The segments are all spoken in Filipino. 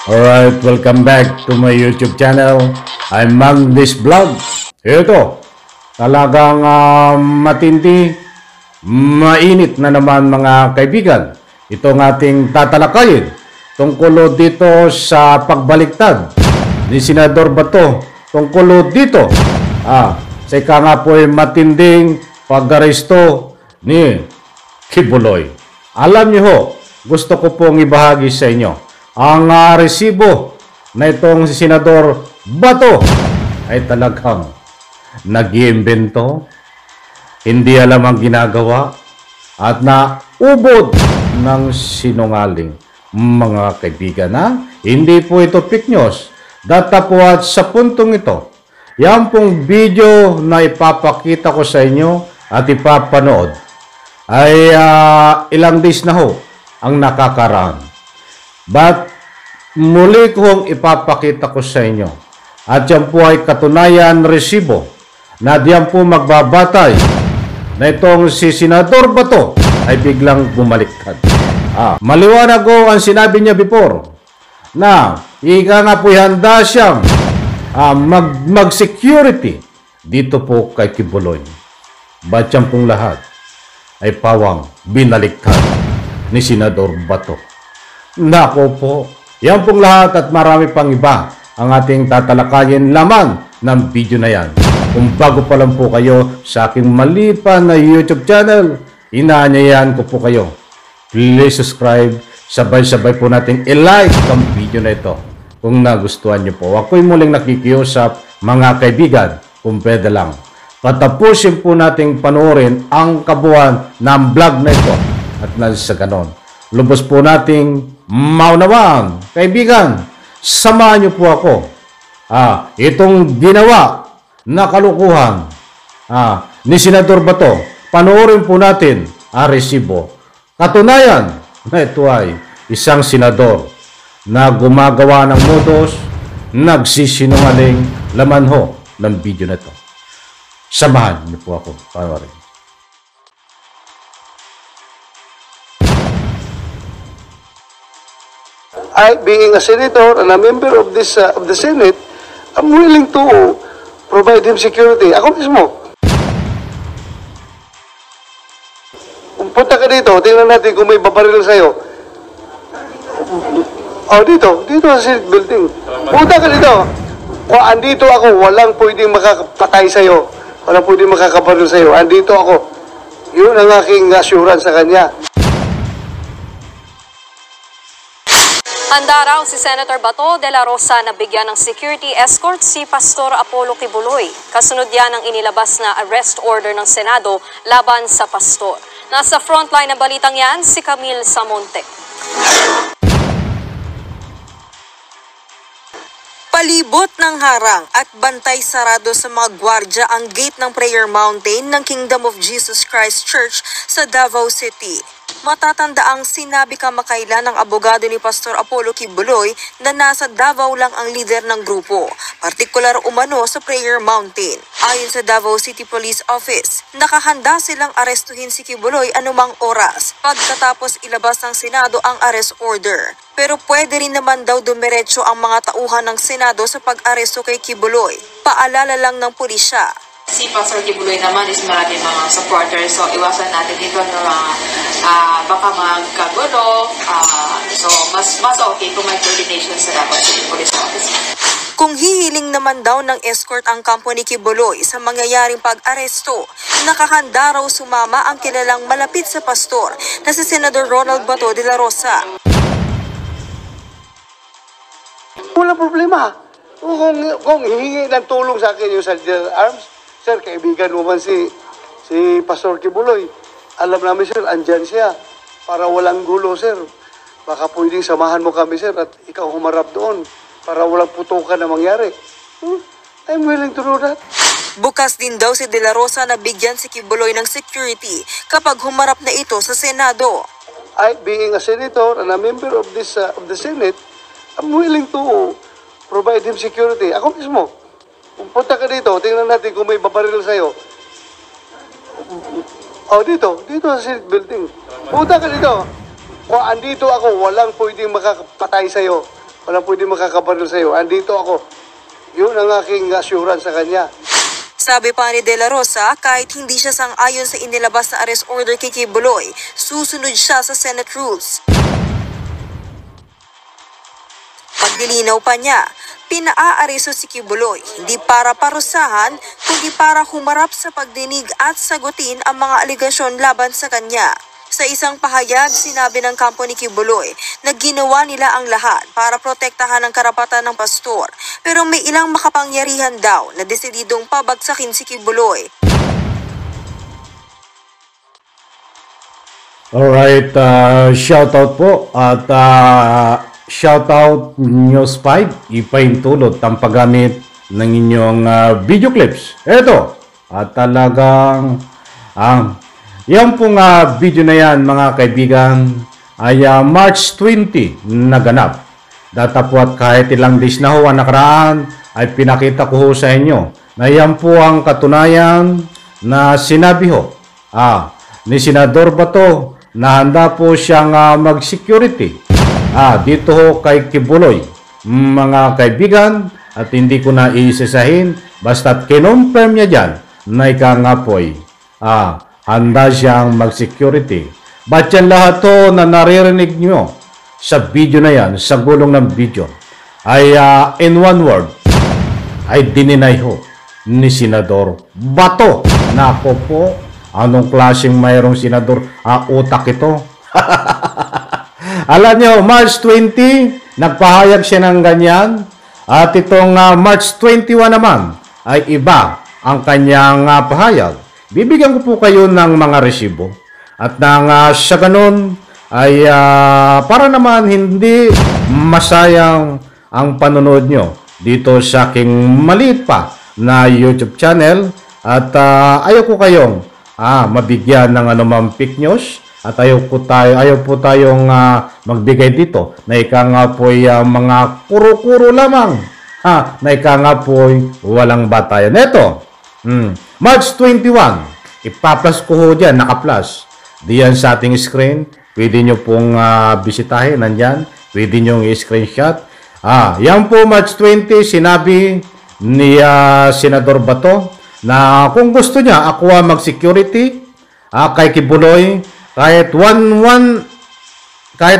Alright, welcome back to my YouTube channel. I'm Magnis Vlog. Ito, talagang matindi, mainit na naman mga kaibigan. Ito ang ating tatalakayin tungkol dito sa pagbaliktad ni Senador Bato. Tungkol dito sa ika nga po ay matinding pag-aresto ni Kibuloy. Alam niyo ho, gusto ko pong ibahagi sa inyo ang resibo na itong si Senador Bato ay talagang nag-iimbento, hindi alam ang ginagawa, at naubod ng sinungaling. Mga kaibigan, hindi po ito fake news. Data po at sa puntong ito, yan pong video na ipapakita ko sa inyo at ipapanood ay ilang days na ho ang nakakaraan. But muli kong ipapakita ko sa inyo at yan po ay katunayan resibo na diyan po magbabatay na itong si Senador Bato ay biglang bumaliktad. Maliwanag ko ang sinabi niya before na ika nga po handa siyang mag-security dito po kay Kibuloy. Ba't yan pong lahat ay pawang binaliktad ni Senador Bato? Nako po, yan pong lahat at marami pang iba ang ating tatalakayin laman ng video na yan. Kung bago pa lang po kayo sa aking maliit pa na YouTube channel, inaanyayahan ko po kayo. Please subscribe, sabay-sabay po natin i-like ang video na ito kung nagustuhan nyo po. Ako'y muling nakikiusap mga kaibigan, kung pwede lang. Patapusin po nating panoorin ang kabuuan ng vlog na ito at sa ganon, lubos po nating maunawaan. Kaibigan, samahan niyo po ako. Itong ginawa na kalukuhan ni Senador Bato, panoorin po natin ang resibo. Katunayan na ito ay isang senador na gumagawa ng modus, nagsisinungaling, laman ho ng video na ito. Samahan niyo po ako. Panoorin. I, being a senator and a member of this of the Senate, I'm willing to provide him security. Ako mismo. Kung punta ka dito, tingnan natin kung may babaril sa'yo. Dito sa Senate building. Punta ka dito. Kung andito ako, walang pwedeng makakapatay sa'yo. Walang pwedeng makakabaril sa'yo. Andito ako. Yun ang aking assurance sa kanya. Handa raw si Senator Bato de la Rosa na bigyan ng security escort si Pastor Apollo Kibuloy. Kasunod yan ang inilabas na arrest order ng Senado laban sa pastor. Nasa frontline na balitang yan si Camille Samonte. Palibot ng harang at bantay sarado sa mga gwardya ang gate ng Prayer Mountain ng Kingdom of Jesus Christ Church sa Davao City. Matatandaang sinabi kamakailan ng abogado ni Pastor Apollo Kibuloy na nasa Davao lang ang lider ng grupo, partikular umano sa Prayer Mountain. Ayon sa Davao City Police Office, nakahanda silang arestuhin si Kibuloy anumang oras pagkatapos ilabas ng Senado ang arrest order. Pero pwede rin naman daw dumiretso ang mga tauhan ng Senado sa pag-aresto kay Kibuloy. Paalala lang ng pulisya. Si Pastor Kibuloy naman is maraming mga supporters, so iwasan natin dito ng mga baka magkagulo. So mas okay kung may coordination sa Davao City Police Office. Kung hihiling naman daw ng escort ang kampo ni Kibuloy sa mangyayaring pag-aresto, nakahanda raw sumama ang kilalang malapit sa pastor na si Senador Ronald Bato de la Rosa. Wala problema. Kung hihingi ng tulong sa akin yung Saldial Arms, sir, kaibigan mo man si Pastor Kibuloy. Alam namin, sir, andyan siya. Para walang gulo, sir. Baka pwedeng samahan mo kami, sir, at ikaw humarap doon. Para walang putukan na mangyari. I'm willing to do that. Bukas din daw si De La Rosa na bigyan si Kibuloy ng security kapag humarap na ito sa Senado. I, being a senator and a member of this of the Senate, I'm willing to provide him security. Ako mismo. Kung punta ka dito, tingnan natin kung may babaril sa'yo. Dito sa Senate building. Punta ka dito. Kung andito ako, walang pwedeng makakapatay sa'yo. Walang pwede makakabaril sa'yo. Andito ako. Yun ang aking assurance sa kanya. Sabi pa ni De La Rosa, kahit hindi siya sang-ayon sa inilabas na arrest order kay Kibuloy, susunod siya sa Senate rules. Pagdilinaw pa niya, pinaaresto si Kibuloy hindi para parusahan, kundi para humarap sa pagdinig at sagutin ang mga aligasyon laban sa kanya. Sa isang pahayag, sinabi ng kampo ni Kibuloy na ginawa nila ang lahat para protektahan ang karapatan ng pastor, pero may ilang makapangyarihan daw na desididong pabagsakin si Kibuloy. Alright, shoutout po at shoutout News 5, ipaintulot ang paggamit ng inyong video clips. Ito, at talagang yan pong video na yan mga kaibigan ay March 20 naganap. Datapwat kahit ilang days na ho ang nakaraan ay pinakita ko ho sa inyo na yan po ang katunayan na sinabi ho ni Senador Bato na handa po siyang mag-security dito ho kay Kibuloy mga kaibigan, at hindi ko na iisasahin basta't kinonfirm niya dyan na ika nga po'y handa siyang mag-security. But yan lahat to na naririnig nyo sa video na yan, sa gulong ng video, ay in one word, ay dininay ho ni Senador Bato. Nako po, anong klaseng mayroong senador utak ito? Alam nyo, March 20, nagpahayag siya ng ganyan. At itong March 21 naman, ay iba ang kanyang pahayag. Bibigyan ko po kayo ng mga resibo. At nang sa ganun, ay para naman hindi masayang ang panonood nyo dito sa aking maliit pa na YouTube channel. At ayaw ko kayong mabigyan ng anumang fake news. At ayaw po tayong magbigay dito na ika nga po'y mga kuro-kuro lamang. Na ika nga po'y walang batayan. Ito, March 21, ipaplas ko ho dyan, naka-plus. Diyan sa ating screen, pwede nyo pong bisitahin, nandyan. Pwede nyo i-screenshot. Yan po, March 20, sinabi ni Senador Bato na kung gusto niya, ako mag-security kay Kibuloy, kahit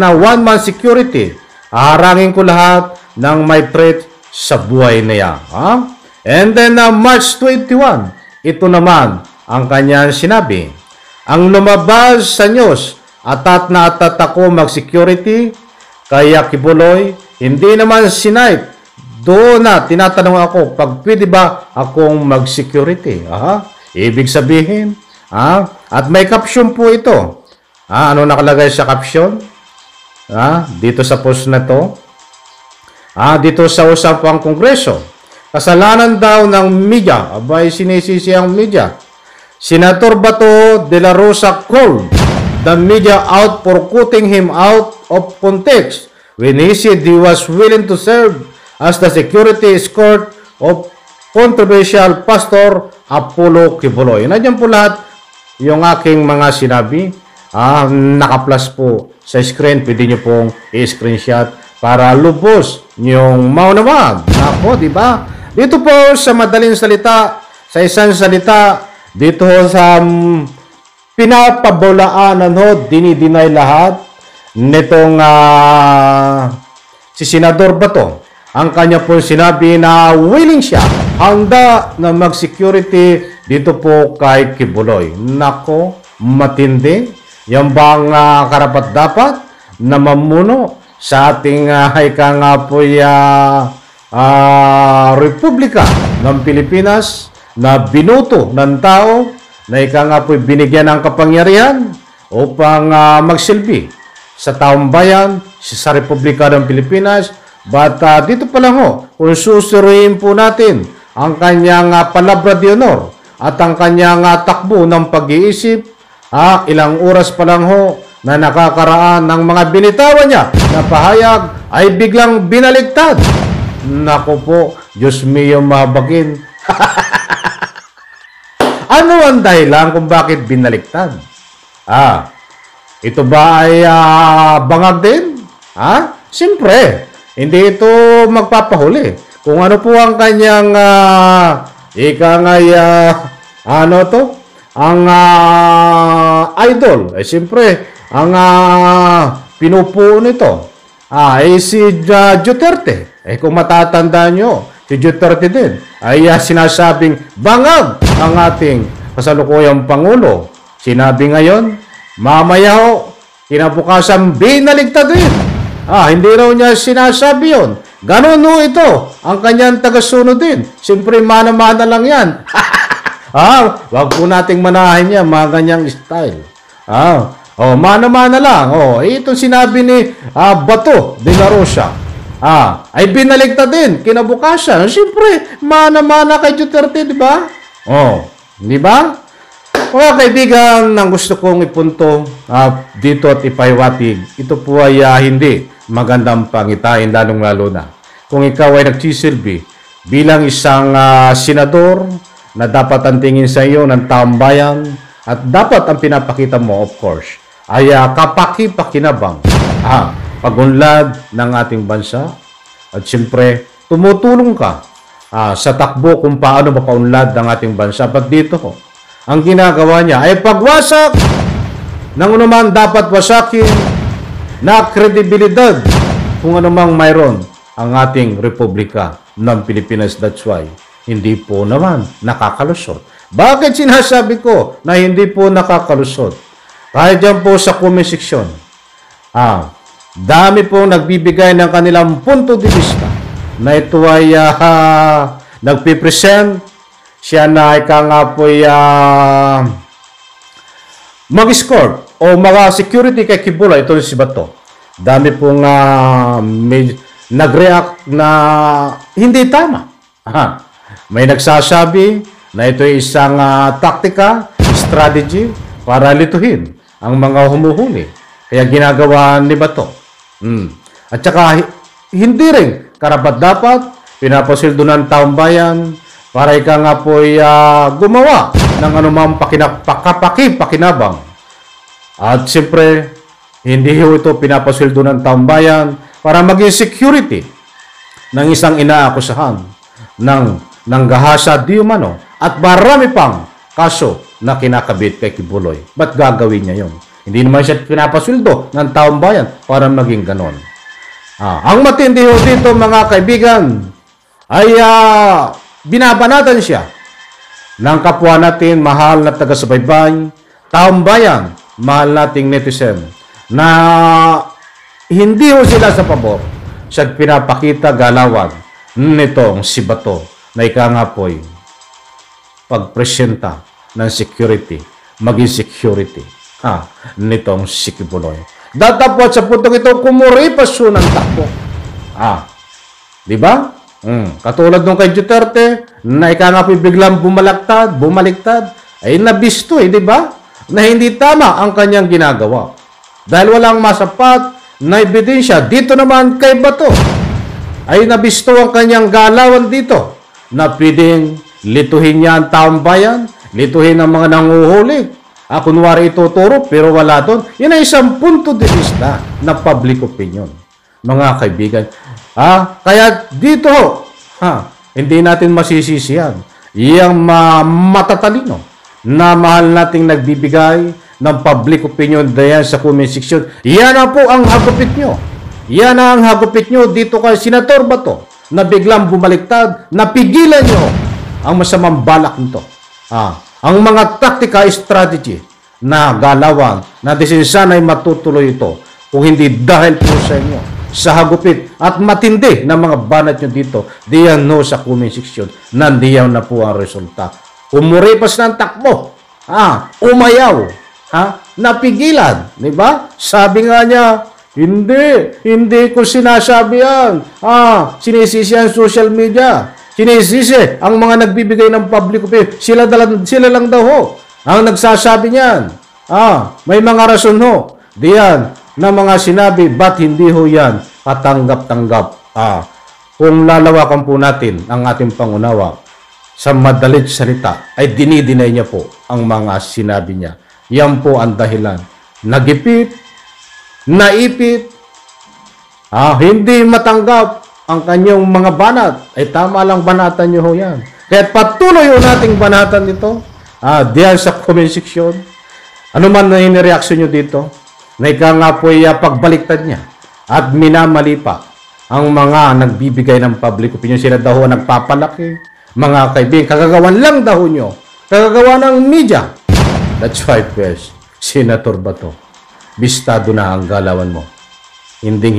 na one man security, haharangin ko lahat ng may threat sa buhay niya. And then March 21, ito naman ang kanyang sinabi. Ang lumabas sa news, atat na atat ako mag-security, kaya Kibuloy, hindi naman sinight. Doon na tinatanong ako, pag pwede ba akong mag-security? Ibig sabihin, at may caption po ito. Ano nakalagay sa caption? Dito sa post na to. Dito sa usapang kongreso. Kasalanan daw ng media. Abay, sinisisi ang media. Senator Bato de la Rosa called the media out for cutting him out of context when he said he was willing to serve as the security escort of controversial Pastor Apollo Kibuloy. Nandiyan po lahat yung aking mga sinabi. Naka-plus po sa screen. Pwede nyo pong i-screenshot para lubos yung maunawag. Nako, di ba? Dito po sa madaling salita, sa isang salita, dito sa pinapabulaanan dinidinay lahat nitong si Senador Bato. Ang kanya po sinabi na willing siya, handa na mag-security dito po kay Kibuloy. Nako, matindi. Yan bang karapat-dapat na mamuno sa ating ika nga po Republika ng Pilipinas na binuto ng tao na ika nga po binigyan ng kapangyarihan upang magsilbi sa taong bayan sa Republika ng Pilipinas. But dito pa lang kung susuriin po natin ang kanyang palabra de honor at ang kanyang takbo ng pag-iisip, ilang oras pa lang na nakakaraan ng mga binitawan niya na pahayag ay biglang binaligtad. Nako po, Diyos mio mabagin. Ano ang dahilan kung bakit binaligtad? Ito ba ay bangag din? Siyempre, hindi ito magpapahuli. Kung ano po ang kanyang ano to? Ang idol. Siyempre, ang pinupuo nito ay si Duterte. Kung matatandaan nyo, si Duterte din ay sinasabing bangag ang ating kasalukuyang Pangulo. Sinabi ngayon, mamaya ho, kinabukasan binaligtad din. Hindi raw niya sinasabi yun. Ganun ho ito, ang kanyang tagasunod din. Siyempre, mana-mana lang yan. Wag po nating manahin niya, mga ganyang style. Mana-mana lang. Itong sinabi ni Bato de la Rosa, ay binaligtad din, kinabukasan. Siyempre, mana-mana kay Duterte, di ba? Di ba? Mga kaibigan, ang gusto kong ipunto dito at ipaiwatig, ito po ay hindi magandang pangitain, lalong-lalo na kung ikaw ay nagsisilbi bilang isang senador na dapat ang tingin sa iyo ng taong bayan at dapat ang pinapakita mo, of course, ay kapaki-pakinabang, pagunlad ng ating bansa at siyempre tumutulong ka sa takbo kung paano mapaunlad ng ating bansa. At dito ang ginagawa niya ay pagwasak ng anuman dapat wasakin na kredibilidad kung anumang mayroon ang ating Republika ng Pilipinas. That's why hindi po naman nakakalusot. Bakit sinasabi ko na hindi po nakakalusot? Kahit dyan po sa comment section, dami po nagbibigay ng kanilang punto de vista na ito ay nagpipresent. Siya na ika nga po mag-score o mga security kay Kibuloy, ito si Bato. Dami pong nag-react na hindi tama. May nagsasabi na ito ay isang taktika, strategy para lituhin ang mga humuhuli. Kaya ginagawa ni Bato. At saka hindi rin karapat-dapat pinapasildo ng taong bayan para ika nga po gumawa ng anumang pakinabang. At siyempre, hindi ito pinapasildo ng taong bayan para maging security ng isang inaakusahan ng gahasa di umano at marami pang kaso na kinakabit kay Kibuloy. Ba't gagawin niya yun? Hindi naman siya pinapasildo ng taong bayan para maging ganon. Ang matindi ho dito, mga kaibigan, ay binabanatan siya ng kapwa natin, mahal na taga-subaybay, taong bayan, mahal nating netizen, na hindi ho sila sa pabor sa pinapakita galawan nitong si Bato na ika nga po'y pagpresenta ng security, maging security nitong si Kibuloy. Datapot sa puntong ito, kumuripas yun ng takbo. Di ba? Katulad nung kay Duterte, na ika nga po'y biglang bumaliktad, ay nabisto di ba? Na hindi tama ang kanyang ginagawa. Dahil walang masapat na ebidensya. Dito naman kay Bato, ay nabisto ang kanyang galawan dito, na pwedeng lituhin niya ang taong bayan, lituhin ang mga nanguhuli. Kunwari ituturo, pero wala doon. Yan ay isang punto de vista na public opinion, mga kaibigan. Kaya dito, hindi natin masisisihan. Iyang matatalino na mahal nating nagbibigay ng public opinion diyan sa comment section. Yan na po ang hagupit nyo. Yan ang hagupit nyo dito kay Senator Bato na biglang bumaliktad, napigilan nyo ang masamang balak nito. Ang mga taktika, strategy na galawan na sana'y matutuloy ito kung hindi dahil po sa inyo, sa hagupit at matindi na mga banat nyo dito, diyan no sa comment section, nandiyan na po ang resulta. Umuripas ng takbo, umayaw, napigilan, di ba? Sabi nga niya, hindi ko sinasabi yan. Sinisisi ang social media. Sinisisi ang mga nagbibigay ng public opinion. Sila lang daw ho ang nagsasabi niyan. May mga rason ho diyan na mga sinabi, ba't hindi ho yan katanggap-tanggap? Kung lalawakan po natin ang ating pangunawa, sa madalit salita, ay dinidinay niya po ang mga sinabi niya. Yan po ang dahilan. Nagipit, naipit, hindi matanggap ang kanyang mga banat, ay tama lang banatan nyo ho yan. Kaya patuloy ho nating banatan ito. Diyan sa comment section. Ano man na inireaksyon nyo dito, na ika nga po pagbaliktad niya at minamali pa ang mga nagbibigay ng public opinion. Sila daw ho nagpapalaki. Mga kaibigan, kagagawan lang daw nyo. Kagagawa ng media. That's why, pues, Senator Bato, bistado na ang galawan mo. Hindi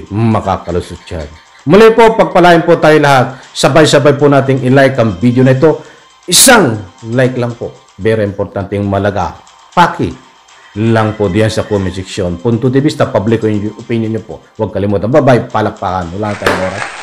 makakalusot yan. Muli po, pagpalain po tayo lahat. Sabay-sabay po nating i-like ang video na ito. Isang like lang po. Very importante yung malaga. Paki lang po diyan sa comment section. Punto de vista, public opinion nyo po. Huwag kalimutan. Bye-bye. Palakpakan. Wala tayong oras.